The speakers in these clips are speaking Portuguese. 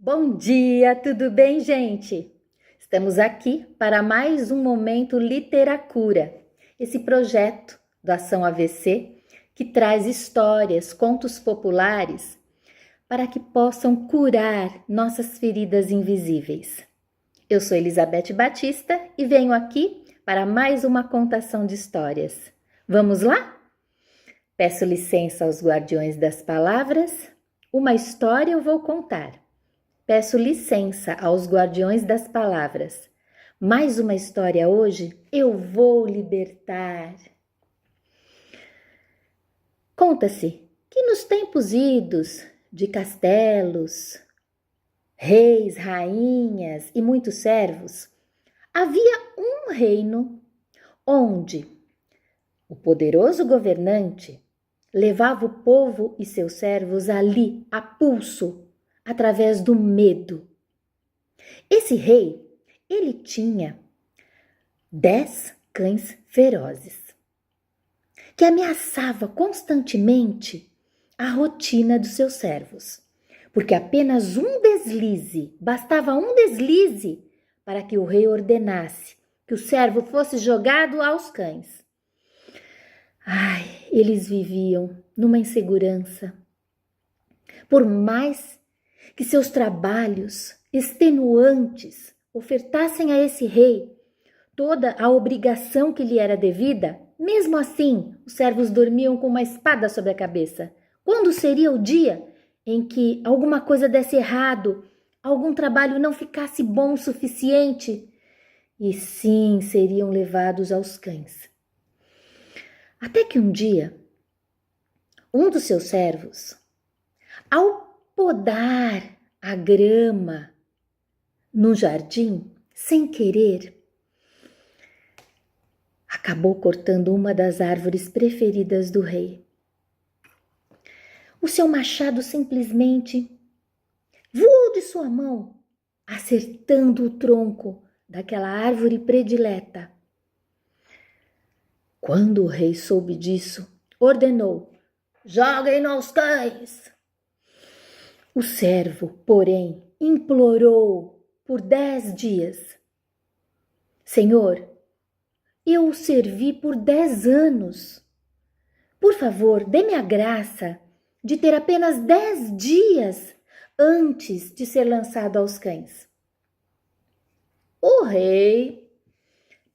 Bom dia, tudo bem, gente? Estamos aqui para mais um Momento Literacura, esse projeto do Ação AVC que traz histórias, contos populares para que possam curar nossas feridas invisíveis. Eu sou Elizabeth Batista e venho aqui para mais uma contação de histórias. Vamos lá? Peço licença aos guardiões das palavras. Uma história eu vou contar. Peço licença aos guardiões das palavras. Mais uma história hoje eu vou libertar. Conta-se que nos tempos idos de castelos, reis, rainhas e muitos servos, havia um reino onde o poderoso governante levava o povo e seus servos ali a pulso, através do medo. Esse rei, ele tinha 10 cães ferozes, que ameaçava constantemente a rotina dos seus servos, porque apenas bastava um deslize para que o rei ordenasse que o servo fosse jogado aos cães. Eles viviam numa insegurança. Por mais que seus trabalhos extenuantes ofertassem a esse rei toda a obrigação que lhe era devida, mesmo assim os servos dormiam com uma espada sobre a cabeça. Quando seria o dia em que alguma coisa desse errado, algum trabalho não ficasse bom o suficiente? E sim, seriam levados aos cães. Até que um dia, um dos seus servos, ao podar a grama no jardim, sem querer, acabou cortando uma das árvores preferidas do rei. O seu machado simplesmente voou de sua mão, acertando o tronco daquela árvore predileta. Quando o rei soube disso, ordenou: "Joguem-no aos cães!" O servo, porém, implorou por 10 dias: "Senhor, eu o servi por 10 anos. Por favor, dê-me a graça de ter apenas 10 dias antes de ser lançado aos cães." O rei,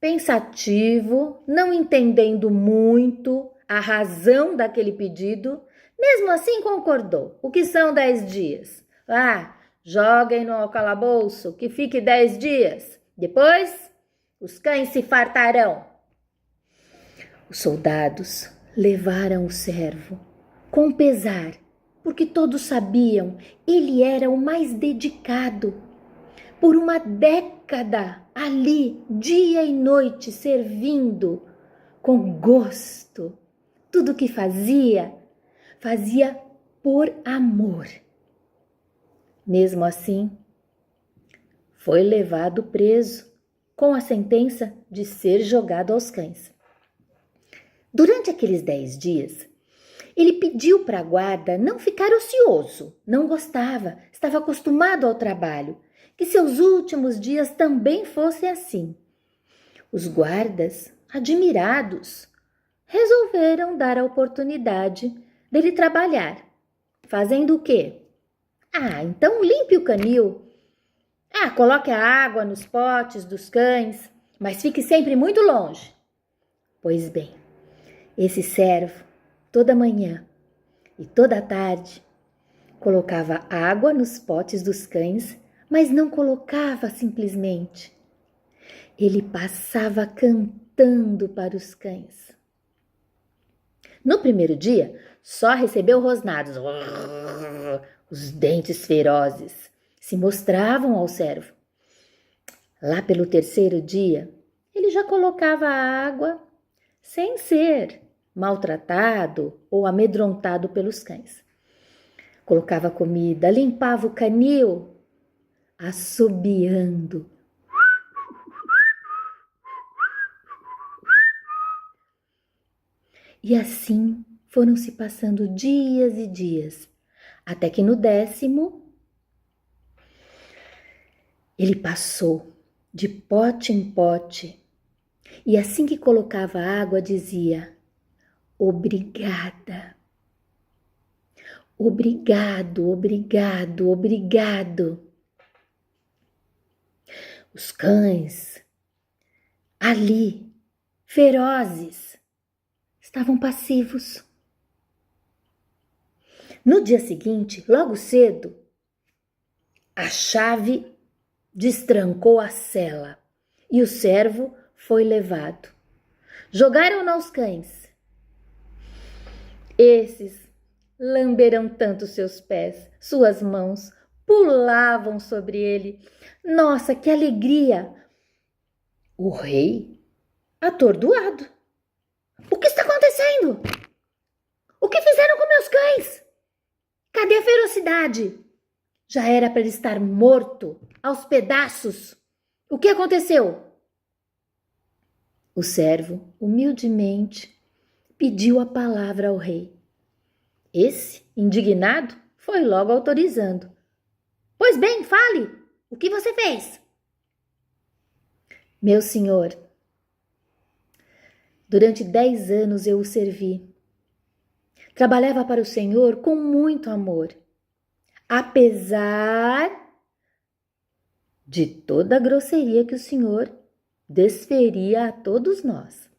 pensativo, não entendendo muito a razão daquele pedido, mesmo assim concordou. O que são 10 dias? Joguem-no ao calabouço, que fique 10 dias. Depois, os cães se fartarão. Os soldados levaram o servo com pesar, porque todos sabiam ele era o mais dedicado. Por uma década ali, dia e noite, servindo com gosto. Tudo que fazia por amor. Mesmo assim, foi levado preso, com a sentença de ser jogado aos cães. Durante aqueles 10 dias, ele pediu para a guarda não ficar ocioso, não gostava, estava acostumado ao trabalho, que seus últimos dias também fossem assim. Os guardas, admirados, resolveram dar a oportunidade dele trabalhar. Fazendo o quê? Então limpe o canil. Coloque a água nos potes dos cães, mas fique sempre muito longe. Pois bem, esse servo, toda manhã e toda tarde, colocava água nos potes dos cães, mas não colocava simplesmente. Ele passava cantando para os cães. No primeiro dia, só recebeu rosnados. Os dentes ferozes se mostravam ao servo. Lá pelo terceiro dia, ele já colocava a água sem ser maltratado ou amedrontado pelos cães. Colocava comida, limpava o canil, assobiando. E assim foram se passando dias e dias, até que no 10º, Ele passou de pote em pote e assim que colocava água dizia: obrigada, obrigado, obrigado, obrigado. Os cães, ali, ferozes, estavam passivos. No dia seguinte, logo cedo, a chave destrancou a cela e o servo foi levado. Jogaram-no aos cães. Esses lamberam tanto seus pés, suas mãos, pulavam sobre ele. Nossa, que alegria! O rei, atordoado. O que está acontecendo? O que fizeram com meus cães? Cadê a ferocidade? Já era para ele estar morto, aos pedaços. O que aconteceu? O servo, humildemente, pediu a palavra ao rei. Esse, indignado, foi logo autorizando. Pois bem, fale, o que você fez? Meu senhor, durante 10 anos eu o servi. Trabalhava para o Senhor com muito amor, apesar de toda a grosseria que o Senhor desferia a todos nós.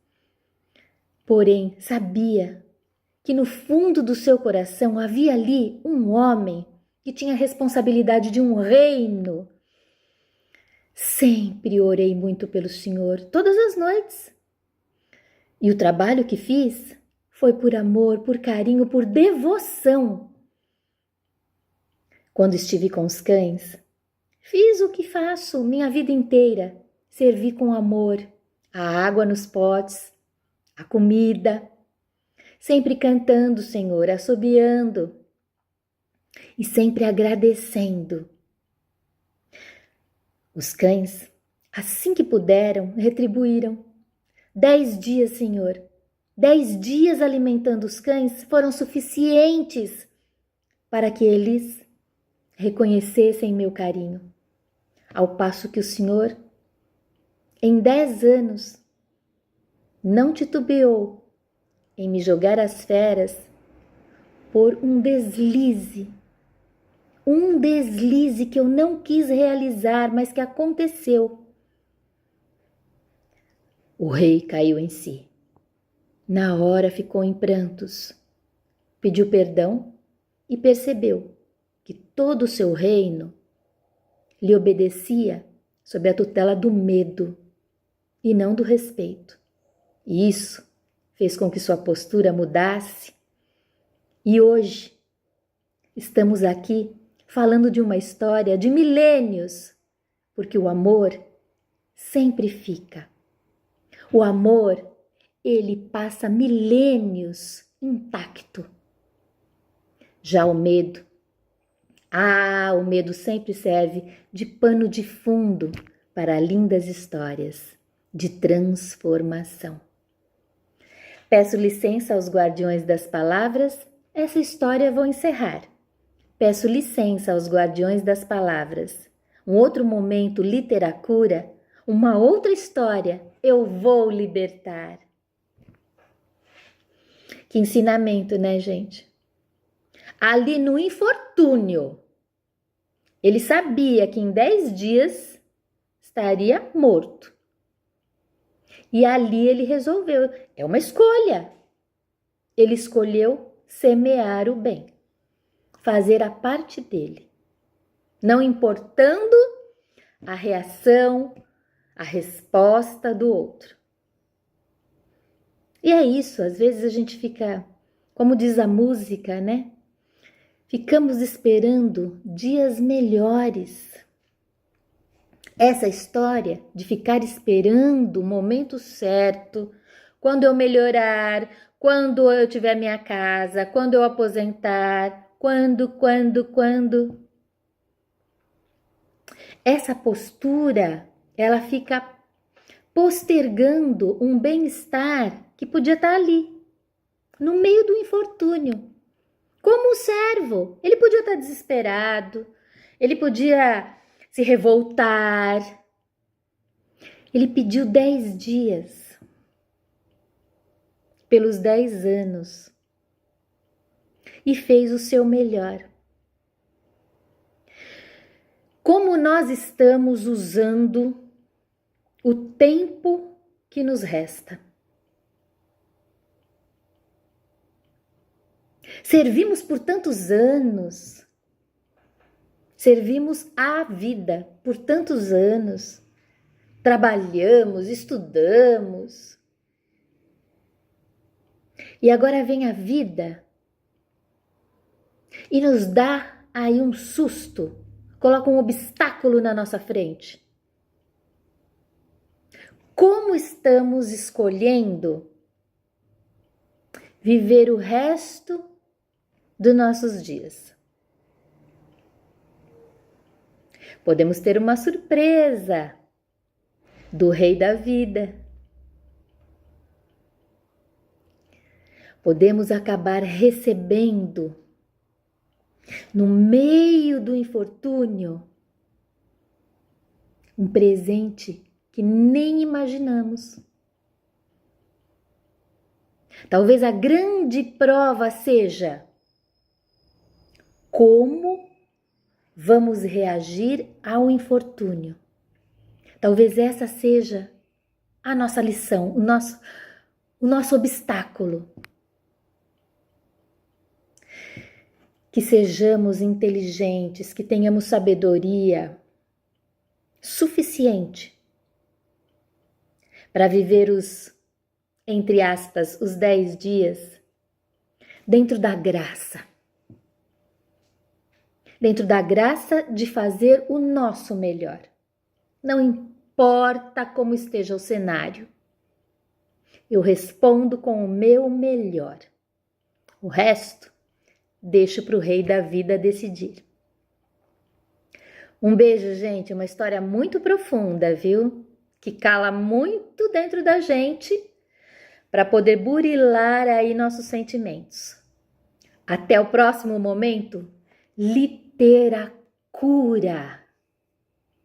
Porém, sabia que no fundo do seu coração havia ali um homem que tinha a responsabilidade de um reino. Sempre orei muito pelo Senhor, todas as noites. E o trabalho que fiz foi por amor, por carinho, por devoção. Quando estive com os cães, fiz o que faço minha vida inteira, servi com amor, a água nos potes, a comida, sempre cantando, Senhor, assobiando e sempre agradecendo. Os cães, assim que puderam, retribuíram. 10 dias, Senhor, 10 dias alimentando os cães foram suficientes para que eles reconhecessem meu carinho. Ao passo que o Senhor, em 10 anos, não titubeou em me jogar às feras por um deslize que eu não quis realizar, mas que aconteceu. O rei caiu em si. Na hora ficou em prantos, pediu perdão e percebeu que todo o seu reino lhe obedecia sob a tutela do medo e não do respeito. E isso fez com que sua postura mudasse. E hoje estamos aqui falando de uma história de milênios, porque o amor sempre fica. O amor, ele passa milênios intacto. Já o medo, o medo sempre serve de pano de fundo para lindas histórias de transformação. Peço licença aos guardiões das palavras, essa história vou encerrar. Peço licença aos guardiões das palavras. Um outro momento, literacura, uma outra história, eu vou libertar. Que ensinamento, né, gente? Ali no infortúnio, ele sabia que em 10 dias estaria morto. E ali ele resolveu, é uma escolha. Ele escolheu semear o bem, fazer a parte dele, não importando a reação, a resposta do outro. E é isso, às vezes a gente fica, como diz a música, né? Ficamos esperando dias melhores. Essa história de ficar esperando o momento certo, quando eu melhorar, quando eu tiver minha casa, quando eu aposentar, quando. Essa postura, ela fica postergando um bem-estar que podia estar ali, no meio do infortúnio. Como um servo, ele podia estar desesperado, ele podia se revoltar. Ele pediu 10 dias, pelos 10 anos, e fez o seu melhor. Como nós estamos usando o tempo que nos resta? Servimos por tantos anos, servimos a vida por tantos anos, trabalhamos, estudamos, e agora vem a vida e nos dá aí um susto, coloca um obstáculo na nossa frente. Como estamos escolhendo viver o resto dos nossos dias? Podemos ter uma surpresa do Rei da Vida. Podemos acabar recebendo, no meio do infortúnio, um presente que nem imaginamos. Talvez a grande prova seja como vamos reagir ao infortúnio. Talvez essa seja a nossa lição, o nosso obstáculo. Que sejamos inteligentes, que tenhamos sabedoria suficiente para viver entre aspas, os 10 dias dentro da graça. Dentro da graça de fazer o nosso melhor. Não importa como esteja o cenário. Eu respondo com o meu melhor. O resto, deixo para o Rei da Vida decidir. Um beijo, gente. Uma história muito profunda, viu? Que cala muito dentro da gente para poder burilar aí nossos sentimentos. Até o próximo momento, literatura.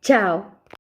Tchau!